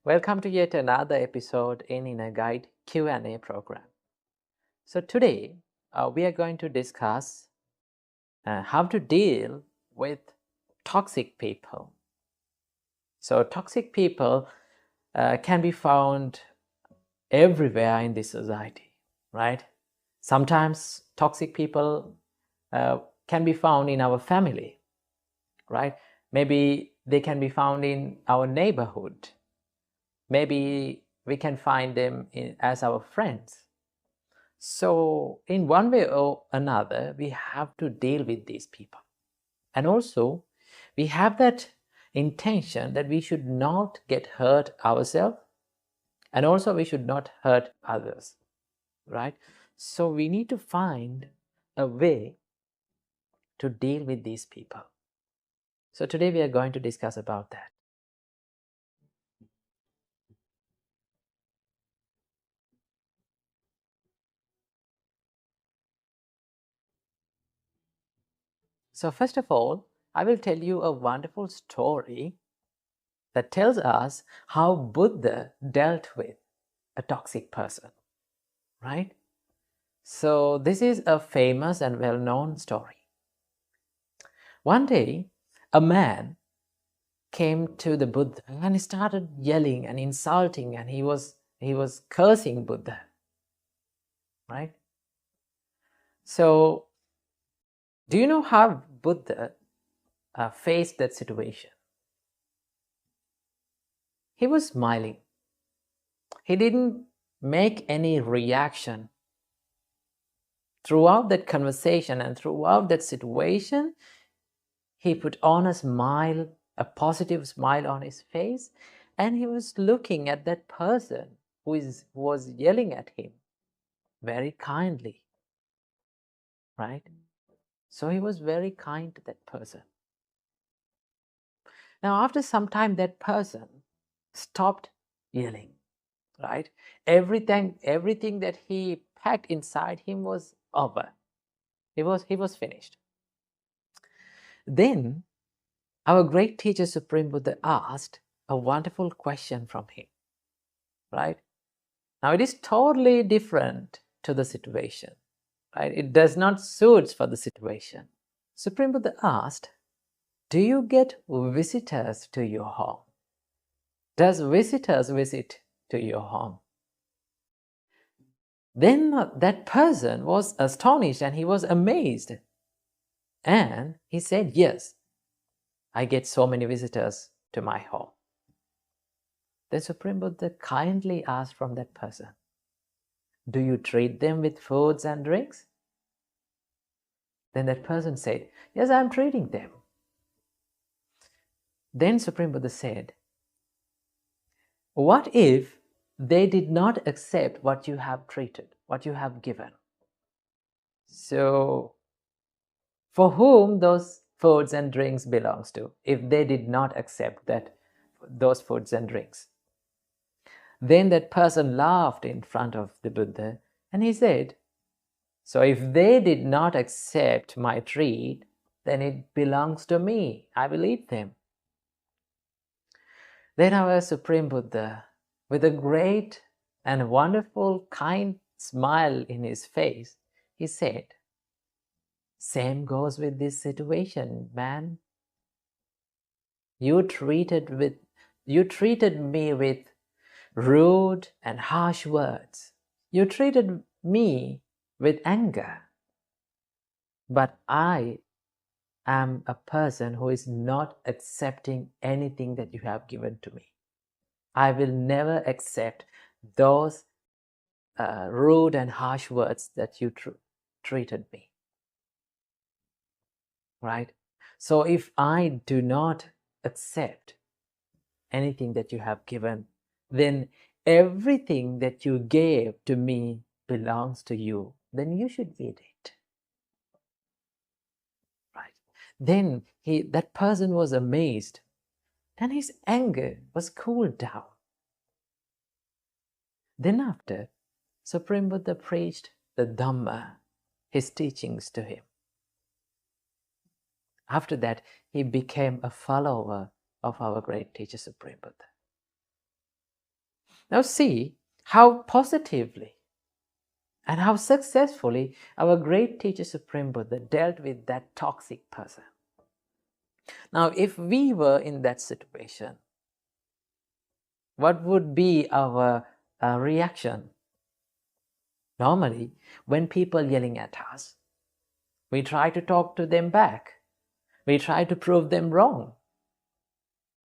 Welcome to yet another episode in Inner Guide Q&A program. So today we are going to discuss how to deal with toxic people. So toxic people can be found everywhere in this society, right? Sometimes toxic people can be found in our family, right? Maybe they can be found in our neighborhood. Maybe we can find them as our friends. So in one way or another, we have to deal with these people. And also, we have that intention that we should not get hurt ourselves, and also we should not hurt others, right? So we need to find a way to deal with these people. So today we are going to discuss about that. So first of all, I will tell you a wonderful story that tells us how Buddha dealt with a toxic person, right? So this is a famous and well-known story. One day, a man came to the Buddha and he started yelling and insulting, and he was cursing Buddha, right? So do you know how Buddha faced that situation? He was smiling. He didn't make any reaction. Throughout that conversation and throughout that situation, he put on a smile, a positive smile on his face, and he was looking at that person who was yelling at him very kindly, right? So he was very kind to that person. Now, after some time, that person stopped yelling, right? Everything that he packed inside him was over. He was finished. Then our great teacher Supreme Buddha asked a wonderful question from him, right? Now it is totally different to the situation, right? It does not suit for the situation. Supreme Buddha asked, do you get visitors to your home? Does visitors visit to your home? Then that person was astonished and he was amazed. And he said, yes, I get so many visitors to my home. The Supreme Buddha kindly asked from that person, do you treat them with foods and drinks? Then that person said, yes, I am treating them. Then Supreme Buddha said, what if they did not accept what you have treated, what you have given? So for whom those foods and drinks belongs to, if they did not accept those foods and drinks? Then that person laughed in front of the Buddha and he said, so if they did not accept my treat, then it belongs to me. I will eat them. Then our Supreme Buddha, with a great and wonderful, kind smile in his face, he said, same goes with this situation, man. You treated me with rude and harsh words. You treated me with anger. But I am a person who is not accepting anything that you have given to me. I will never accept those rude and harsh words that you treated me. Right? So if I do not accept anything that you have given, then everything that you gave to me belongs to you. Then you should eat it. Right? Then that person was amazed. Then his anger was cooled down. Then after, Supreme Buddha preached the Dhamma, his teachings to him. After that, he became a follower of our great teacher, Supreme Buddha. Now see how positively and how successfully our great teacher Supreme Buddha dealt with that toxic person. Now, if we were in that situation, what would be our reaction? Normally, when people yelling at us, we try to talk to them back. We try to prove them wrong,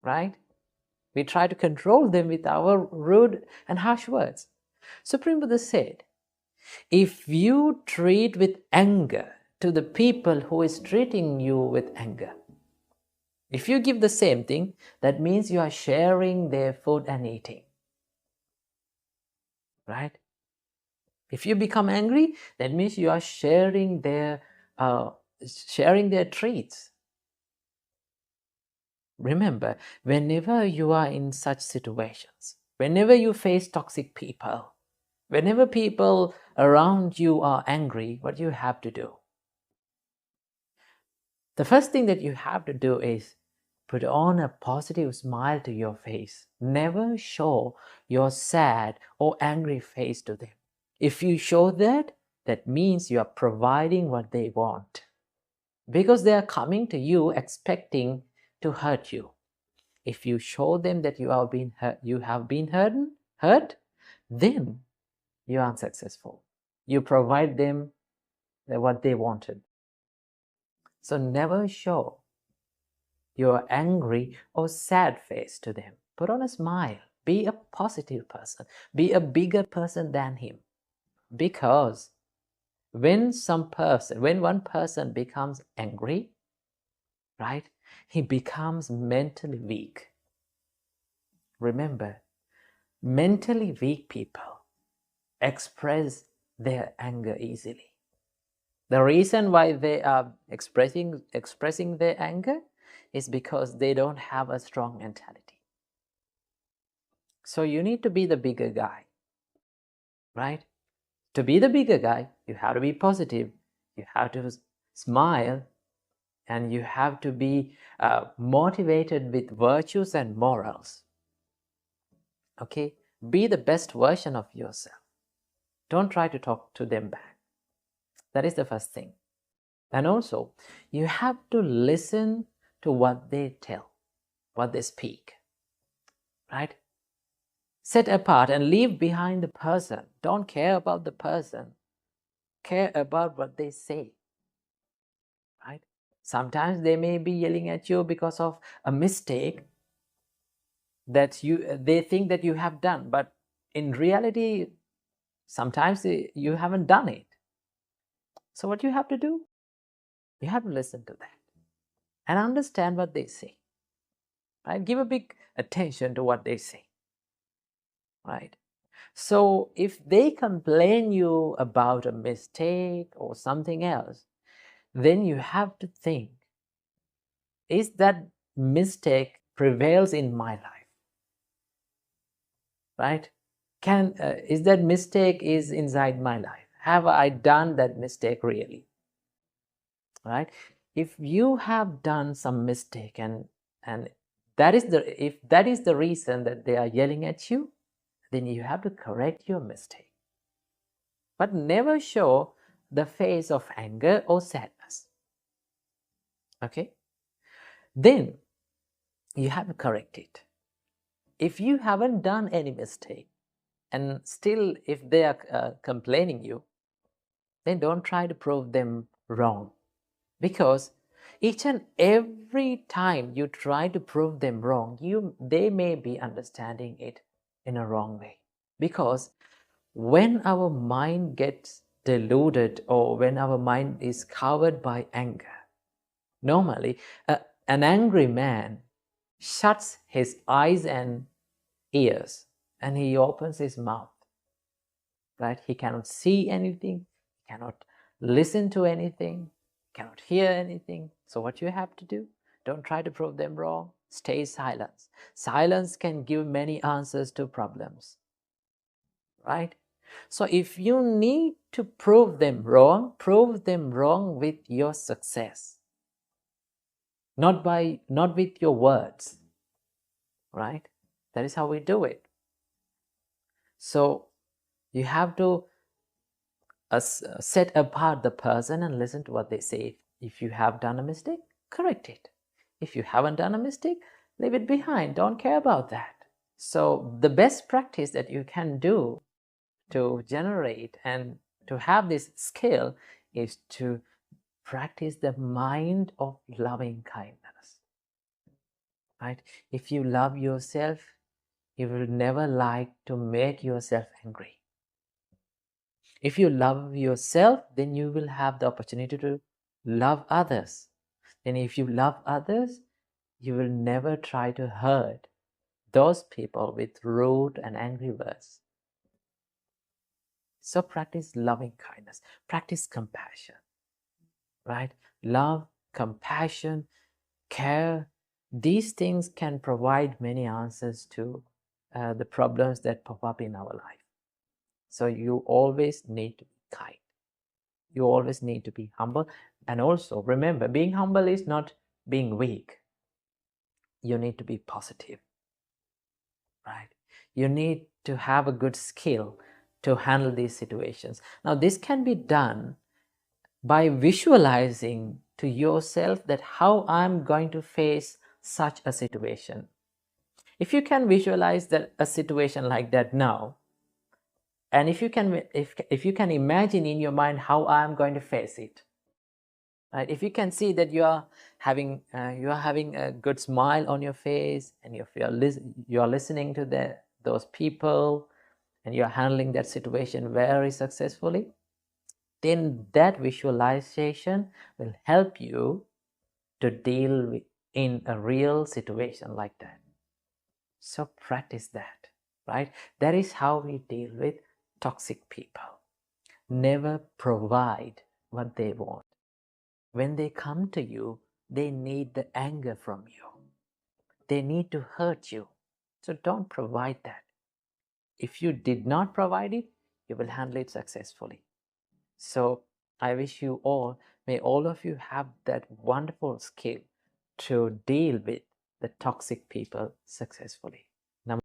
right? We try to control them with our rude and harsh words. Supreme Buddha said, if you treat with anger to the people who is treating you with anger, if you give the same thing, that means you are sharing their food and eating, right? If you become angry, that means you are sharing their treats. Remember, whenever you are in such situations, whenever you face toxic people, whenever people around you are angry, what you have to do? The first thing that you have to do is put on a positive smile to your face. Never show your sad or angry face to them. If you show that, that means you are providing what they want. Because they are coming to you expecting to hurt you. If you show them that you have been hurt, then you are unsuccessful. You provide them what they wanted. So never show your angry or sad face to them. Put on a smile. Be a positive person. Be a bigger person than him. Because when one person becomes angry, right, he becomes mentally weak. Remember, mentally weak people express their anger easily. The reason why they are expressing their anger is because they don't have a strong mentality. So you need to be the bigger guy, right? To be the bigger guy, you have to be positive, you have to smile, and you have to be motivated with virtues and morals. Okay? Be the best version of yourself. Don't try to talk to them back. That is the first thing. And also, you have to listen to what they tell, what they speak, right? Set apart and leave behind the person. Don't care about the person. Care about what they say, right? Sometimes they may be yelling at you because of a mistake that they think that you have done, but in reality, sometimes you haven't done it. So what you have to do? You have to listen to that and understand what they say, right? Give a big attention to what they say, right? So if they complain you about a mistake or something else, then you have to think, is that mistake prevails in my life, right? Is that mistake is inside my life? Have I done that mistake really, right? If you have done some mistake and if that is the reason that they are yelling at you, then you have to correct your mistake. But never show the face of anger or sadness. Okay? Then you have to correct it. If you haven't done any mistake, and still if they are complaining you, then don't try to prove them wrong. Because each and every time you try to prove them wrong, they may be understanding it in a wrong way. Because when our mind gets deluded or when our mind is covered by anger, normally an angry man shuts his eyes and ears and he opens his mouth, right? He cannot see anything, cannot listen to anything, cannot hear anything. So what you have to do, don't try to prove them wrong. Stay silent. Silence can give many answers to problems, right? So if you need to prove them wrong with your success, not with your words, right? That is how we do it. So you have to set apart the person and listen to what they say. If you have done a mistake, correct it. If you haven't done a mistake, leave it behind. Don't care about that. So the best practice that you can do to generate and to have this skill is to practice the mind of loving kindness. Right? If you love yourself, you will never like to make yourself angry. If you love yourself, then you will have the opportunity to love others. And if you love others, you will never try to hurt those people with rude and angry words. So practice loving kindness, practice compassion, right? Love, compassion, care, these things can provide many answers to the problems that pop up in our life. So you always need to be kind. You always need to be humble. And also remember, being humble is not being weak. You need to be positive, right? You need to have a good skill to handle these situations. Now, this can be done by visualizing to yourself that how I'm going to face such a situation. If you can visualize that a situation like that now, and if you can imagine in your mind how I'm going to face it, right? If you can see that you are having a good smile on your face, and if you are listening to those people, and you are handling that situation very successfully, then that visualization will help you to deal with in a real situation like that. So practice that, right? That is how we deal with toxic people. Never provide what they want. When they come to you, they need the anger from you. They need to hurt you. So don't provide that. If you did not provide it, you will handle it successfully. So I wish you all, may all of you have that wonderful skill to deal with the toxic people successfully.